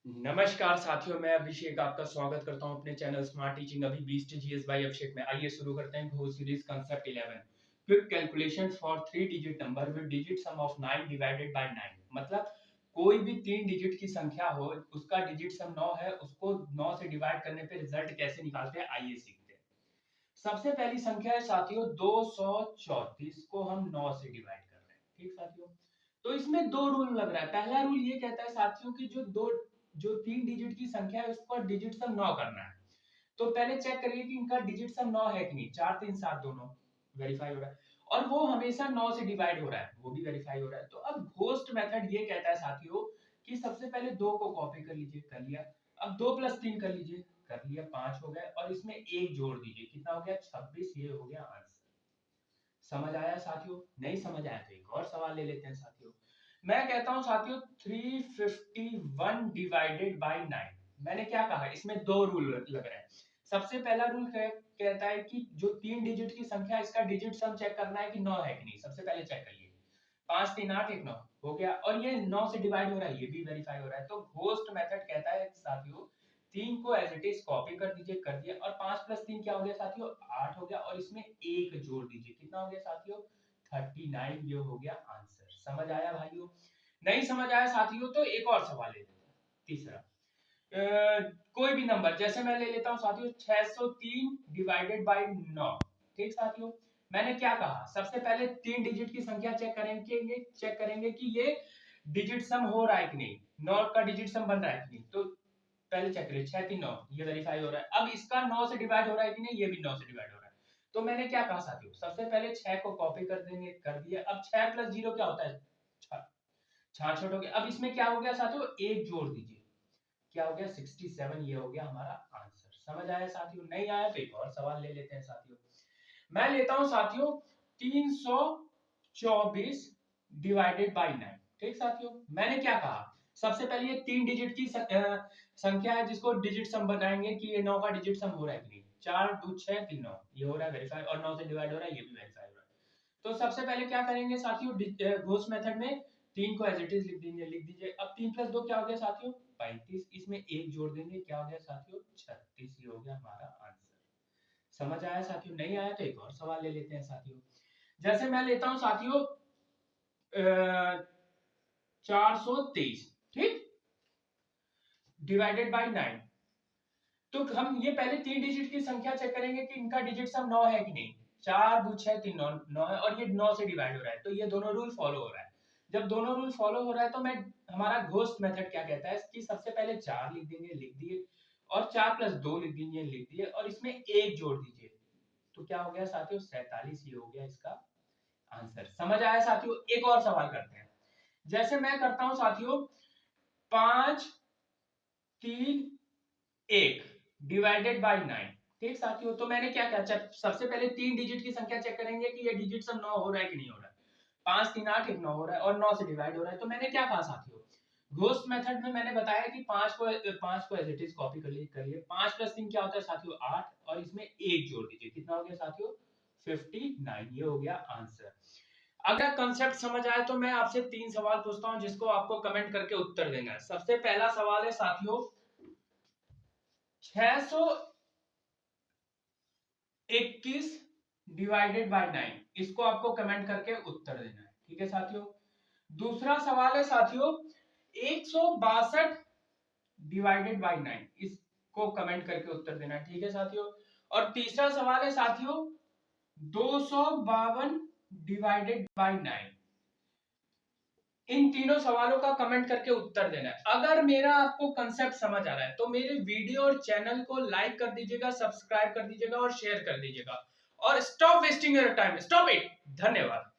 नमस्कार साथियों, मैं अभिषेक आपका स्वागत करता हूं अपने चैनल स्मार्ट टीचिंग अभी बीस्ट जीएस बाय अभिषेक में। आइए शुरू करते हैं Ghosh series concept 11 quick calculation for 3 digit number with digit some of 9 divided by 9। मतलब कोई भी 3 डिजिट की संख्या हो, उसका डिजिट सम 9 है, उसको 9 से डिवाइड करने पे रिजल्ट कैसे निकालते हैं आइए सीखते हैं। सबसे पहली संख्या है साथियों 234 को हम 9 से डिवाइड कर रहे हैं। ठीक साथियों, तो इसमें दो रूल लग रहा है। पहला रूल ये कहता है साथियों कि जो 3 डिजिट की संख्या है उसका डिजिट सम 9 करना है। तो पहले चेक करिए कि इनका डिजिट सम 9 है कि नहीं। 4 3 7 दोनों वेरीफाई हो रहा है और वो हमेशा 9 से डिवाइड हो रहा है, वो भी वेरीफाई हो रहा है। तो अब घोस्ट मेथड ये कहता है साथियों कि सबसे पहले 2 को कॉपी कर लीजिए, कर लिया। अब 2 + 3 कर लीजिए, कर लिया, 5 हो गए और इसमें 1 जोड़ दीजिए, कितना हो गया 26। ये हो गया आंसर। समझ आया साथियों? नहीं समझ आया तो एक और सवाल ले लेते हैं साथियों। मैं कहता हूं साथियों 351 डिवाइडेड बाय 9। मैंने क्या कहा, इसमें दो रूल लग रहे हैं। सबसे पहला रूल कहता है कि जो 3 डिजिट की संख्या इसका डिजिट सम चेक करना है कि 9 है कि नहीं। सबसे पहले चेक करिए, 5 3 8 1 9 हो गया और ये 9 से डिवाइड हो रहा है, ये भी वेरीफाई हो रहा है। तो घोस्ट मेथड कहता है साथियों 3 को एज इट इज कॉपी कर दीजिए, कर दिया और 5 + 3 क्या हो गया साथियों 8 हो गया और इसमें 1 जोड़ दीजिए, कितना हो गया साथियों 39। ये हो गया आंसर। समझ आया भाइयों? नहीं समझ आया साथियों तो एक और सवाल ले लेते हैं। तीसरा कोई भी नंबर, जैसे मैं ले लेता हूं साथियों 603 डिवाइडेड बाय 9। ठीक साथियों, मैंने क्या कहा, सबसे पहले 3 डिजिट की संख्या चेक करेंगे कि ये डिजिट सम हो रहा है कि नहीं, 9 का डिजिट सम बन रहा है कि नहीं। तो पहले चेक करिए 6 3 9, ये वेरीफाई हो रहा है। अब इसका 9 से डिवाइड हो रहा है कि नहीं, ये भी 9 से डिवाइड हो रहा है। तो मैंने क्या कहा साथियों, सबसे पहले 6 को कॉपी कर देंगे, कर दिया। अब 6 + 0 क्या होता है 66 हो गया। अब इसमें क्या हो गया साथियों 1 जोड़ दीजिए, क्या हो गया 67। ये हो गया हमारा आंसर। समझ आया साथियों? नहीं आया तो एक और सवाल ले लेते हैं साथियों। मैं लेता हूं साथियों 324 डिवाइडेड बाय 9। ठीक साथियों, मैंने क्या कहा, सबसे पहले ये 3 डिजिट की संख्या है जिसको डिजिट सम बनाएंगे कि ये 9 का डिजिट सम हो रहा है कि नहीं। 4 2 6 3 9 ये हो रहा है वेरीफाई और 9 से डिवाइड हो रहा है, ये भी वेरीफाई हो रहा है। तो सबसे पहले क्या करेंगे साथियों, घोष मेथड में 3 को एज इट इज लिख दीजिए। अब 3 + 2 क्या हो गया साथियों 35। इसमें 1 जोड़ देंगे, क्या हो गया साथियों 36। ये हो गया हमारा आंसर। समझ आया साथियों? नहीं आया तो एक और सवाल ले लेते हैं साथियों। जैसे मैं लेता हूं साथियों 423 ठीक डिवाइडेड बाय 9। तो हम ये पहले 3 डिजिट की संख्या चेक करेंगे कि इनका डिजिट सम 9 है कि नहीं। 4 2 6 3 9 9 है और ये 9 से डिवाइड हो रहा है, तो ये दोनों रूल फॉलो हो रहा है। जब दोनों रूल फॉलो हो रहा है तो मैं हमारा घोस्ट मेथड क्या कहता है कि सबसे पहले 4 लिख देंगे, लिख दिए, और 4 + 2 लिख देंगे, लिख दिए, और इसमें 1 जोड़ दीजिए। तो क्या हो गया साथियों 47। ये हो गया इसका आंसर। समझ आया साथियों? एक और सवाल करते हैं। जैसे मैं करता हूं साथियों 5 3 1 डिवाइडेड बाय 9। ठीक साथियों, तो मैंने क्या किया, सबसे पहले 3 डिजिट की संख्या चेक करेंगे कि ये डिजिट सम 9 हो रहा है कि नहीं हो रहा है। 5 3 8 1 9 हो रहा है और 9 से डिवाइड हो रहा है। तो मैंने क्या कहा साथियों, घोस्ट मेथड में मैंने बताया कि 5 को एज इट इज कॉपी कर लिए। 5 + 3 क्या होता है साथियों 8 और इसमें 1 जोड़ दीजिए, कितना हो गया साथियों 59। ये हो गया आंसर। अगर कंसेप्ट समझ आए तो मैं आपसे 3 सवाल पूछता हूं जिसको आपको कमेंट करके उत्तर देना है। सबसे पहला सवाल है साथियों 621 डिवाइडेड बाय 9। इसको आपको कमेंट करके उत्तर देना है। ठीक है साथियों। दूसरा सवाल है साथियों 162 डिवाइडेड बाय 9। इसको कमेंट करके उत्तर देना है। ठीक है साथियों। और तीसरा सवाल है साथियों 252 डिवाइडेड बाय 9। इन तीनों सवालों का कमेंट करके उत्तर देना है। अगर मेरा आपको कंसेप्ट समझ आ रहा है तो मेरे वीडियो और चैनल को लाइक कर दीजिएगा, सब्सक्राइब कर दीजिएगा और शेयर कर दीजिएगा। और stop wasting your time, stop it. धन्यवाद।